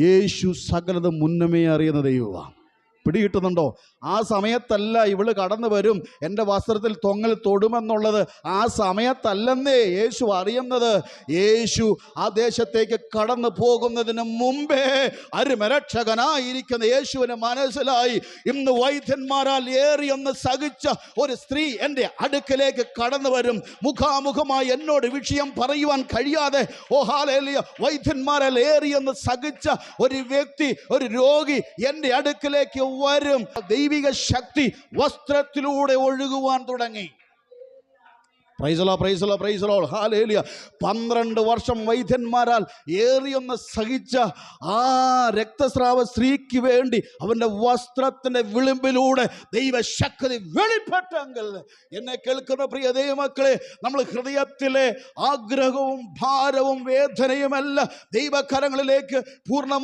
യേശു സകലതും മുന്നമേ അറിയുന്ന ദൈവമാണ്. പിടികിട്ടുന്നുണ്ടോ? ആ സമയത്തല്ല ഇവള് കടന്നു വരും, എൻ്റെ വസ്ത്രത്തിൽ തൊങ്ങൽ തൊടുമെന്നുള്ളത് ആ സമയത്തല്ലെന്നേ യേശു അറിയുന്നത്. യേശു ആ ദേശത്തേക്ക് കടന്നു പോകുന്നതിന് മുമ്പേ അരുമരക്ഷകനായിരിക്കുന്ന യേശുവിന് മനസ്സിലായി, ഇന്ന് വൈദ്യന്മാരാൽ ഏറിയൊന്ന് സഹിച്ച ഒരു സ്ത്രീ എൻ്റെ അടുക്കലേക്ക് കടന്നു വരും. മുഖാമുഖമായി എന്നോട് വിഷയം പറയുവാൻ കഴിയാതെ, ഓ ഹല്ലേലൂയ, വൈദ്യന്മാരാൽ ഏറിയൊന്ന് സഹിച്ച ഒരു വ്യക്തി, ഒരു രോഗി എൻ്റെ അടുക്കലേക്ക് വരും. ദൈവിക ശക്തി വസ്ത്രത്തിലൂടെ ഒഴുകുവാൻ തുടങ്ങി. Praise the Lord, praise the Lord, praise the Lord, hallelujah. 12 വർഷം വൈദ്യന്മാരാൽ ഏറിയൊന്ന് സഹിച്ച ആ രക്തസ്രാവ സ്ത്രീക്ക് വേണ്ടി അവൻ്റെ വസ്ത്രത്തിൻ്റെ വിളിമ്പിലൂടെ ദൈവശക്തി വെളിപ്പെട്ടെങ്കിൽ, എന്നെ കേൾക്കുന്ന പ്രിയ ദൈവമക്കളെ, നമ്മൾ ഹൃദയത്തിലെ ആഗ്രഹവും ഭാരവും വേദനയുമല്ല ദൈവകരങ്ങളിലേക്ക് പൂർണ്ണമായി